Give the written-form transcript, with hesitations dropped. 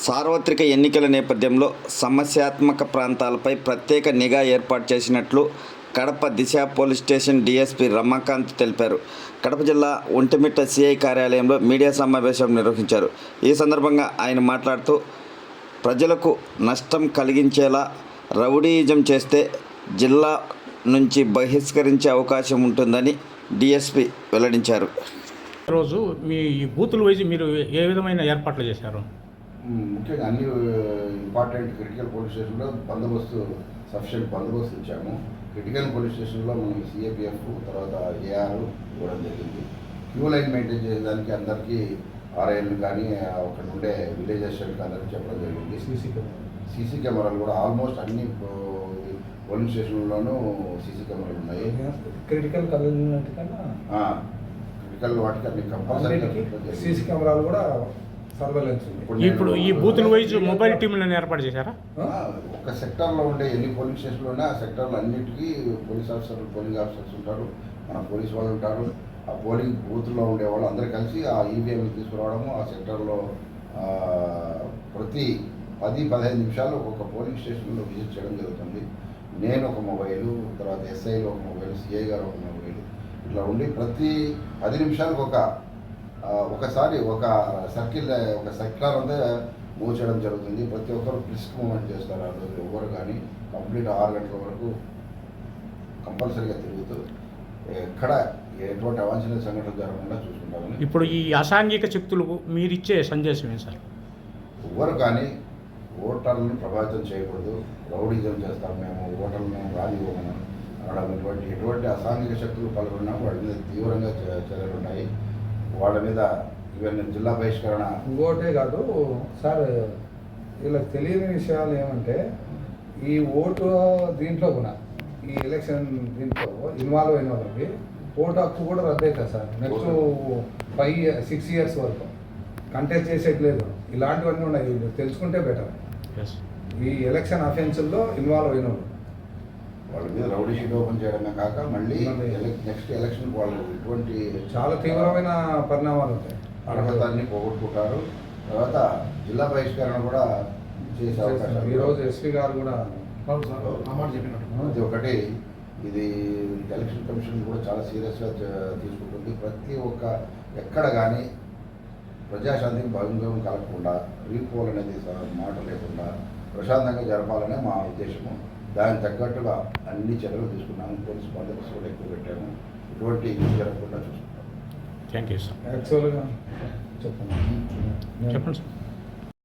సార్వత్రిక ఎన్నికల నేపథ్యంలో సమస్యాత్మక ప్రాంతాలపై ప్రత్యేక నిఘా ఏర్పాటు చేసినట్లు కడప దిశ పోలీస్ స్టేషన్ డీఎస్పీ రమాకాంత్ తెలిపారు. కడప జిల్లా ఒంటిమిట్ట సిఐ కార్యాలయంలో మీడియా సమావేశం నిర్వహించారు. ఈ సందర్భంగా ఆయన మాట్లాడుతూ ప్రజలకు నష్టం కలిగించేలా రౌడీయిజం చేస్తే జిల్లా నుంచి బహిష్కరించే అవకాశం ఉంటుందని డీఎస్పీ వెల్లడించారు. రోజు మీ బూతుల వైజ్ మీరు ఏ విధమైన ఏర్పాట్లు చేశారు? ముఖ్యంగా అన్ని ఇంపార్టెంట్ క్రిటికల్ పోలీస్ స్టేషన్లో సఫిషియెంట్ బందోబస్తు ఇచ్చాము. క్రిటికల్ పోలీస్ స్టేషన్లో మనం సిఏపిఎఫ్ తర్వాత ఏఆర్ ఇవ్వడం జరిగింది. క్యూ లైన్ మెయింటైన్ చేసేదానికి అందరికీ ఆర్ఐఎల్ కానీ అక్కడ ఉండే విలేజ్ అసిస్టెంట్కి అందరికీ చెప్పడం జరిగింది. సీసీ కెమెరాలు కూడా ఆల్మోస్ట్ అన్ని పోలీస్ స్టేషన్లోనూ సీసీ కెమెరాలు ఉన్నాయి. క్రిటికల్ వాటికి అన్ని కంపల్సరీ సీసీ కెమెరాలు కూడా సర్వేలెన్స్ ఉంది. ఇప్పుడు ఈ బూతుల వైజ్ మొబైల్ టీంలను ఏర్పాటు చేశారా? ఒక సెక్టార్లో ఉండే ఎన్ని పోలీస్ స్టేషన్లు ఉన్నా ఆ సెక్టార్లో అన్నిటికీ పోలీస్ ఆఫీసర్స్ ఉంటారు, మన పోలీస్ వాళ్ళు ఉంటారు. ఆ పోలింగ్ బూత్లో ఉండేవాళ్ళు అందరూ కలిసి ఆ ఈవీఎం తీసుకురావడము, ఆ సెక్టార్లో ప్రతి 10-15 నిమిషాలు ఒక్కొక్క పోలింగ్ స్టేషన్లో విజిట్ చేయడం జరుగుతుంది. నేను ఒక మొబైలు, తర్వాత ఎస్ఐలో ఒక మొబైల్, సిఐ గారు ఒక మొబైల్, ఇట్లా ఉండి ప్రతి 10 నిమిషాలకు ఒకసారి ఒక సర్కిల్ ఒక సెక్టార్ అంతా మూవ్ చేయడం జరుగుతుంది. ప్రతి ఒక్కరు బ్రిస్క్ మూవ్మెంట్ చేస్తారు. ఆ రోజు ఎవరు కానీ కంప్లీట్ 6 గంటల వరకు కంపల్సరీగా తిరుగుతూ ఎక్కడ ఎటువంటి అవాంఛనీయ సంఘటనలు జరగకుండా చూసుకుంటామని. ఇప్పుడు ఈ అసాంఘిక శక్తులకు మీరిచ్చే సందేశం ఏం సార్? ఎవరు కానీ ఓటర్లను ప్రభావితం చేయకూడదు. రౌడీజం చేస్తాం మేము, ఓటర్లను రానివ్వమని అనడం, ఎటువంటి అసాంఘిక శక్తులు పాల్గొన్నా వాళ్ళ మీద తీవ్రంగా చర్యలు ఉన్నాయి. వాళ్ళ మీద ఇవన్నీ జిల్లా బహిష్కరణ. ఇంకోటే కాదు సార్, వీళ్ళకి తెలియని విషయాలు ఏమంటే ఈ ఓటు దీంట్లో కూడా ఈ ఎలక్షన్ దీంట్లో ఇన్వాల్వ్ అయిన వాళ్ళకి ఓటు హక్కు కూడా రద్దు అవుతుంది సార్. నెక్స్ట్ 5-6 ఇయర్స్ వరకు కంటెస్ట్ చేసేది లేదు. ఇలాంటివన్నీ ఉన్నాయి, తెలుసుకుంటే బెటర్. ఈ ఎలక్షన్ అఫెన్సుల్లో ఇన్వాల్వ్ అయిన వాళ్ళ మీద రౌడీ షీట్ ఓపెన్ చేయడమే కాక మళ్ళీ నెక్స్ట్ ఎలక్షన్ వాళ్ళు ఇటువంటి చాలా తీవ్రమైన పరిణామాలు ఉంటాయి. అర్హతల్ని పోగొట్టుకుంటారు. తర్వాత జిల్లా బహిష్కరణ కూడా చేసే అవకాశం. ఈరోజు ఎస్పీ గారు కూడా ప్రతి ఒక్కటి ఇది ఎలక్షన్ కమిషన్ కూడా చాలా సీరియస్గా తీసుకుంటుంది. ప్రతి ఒక్క ఎక్కడ కానీ ప్రజాశాంతికి భంగం కలగకుండా, రీపోల్ అనేది మాట లేకుండా ప్రశాంతంగా జరపాలనే మా ఉద్దేశము. దానికి తగ్గట్టుగా అన్ని చర్యలు తీసుకున్నాము. పోలీసు బందోబస్తు కూడా ఎక్కువ పెట్టాము. ఇటువంటి జరగకుండా చూసుకుంటాము. Thank you sir. యాక్చువల్గా చెప్పండి సార్.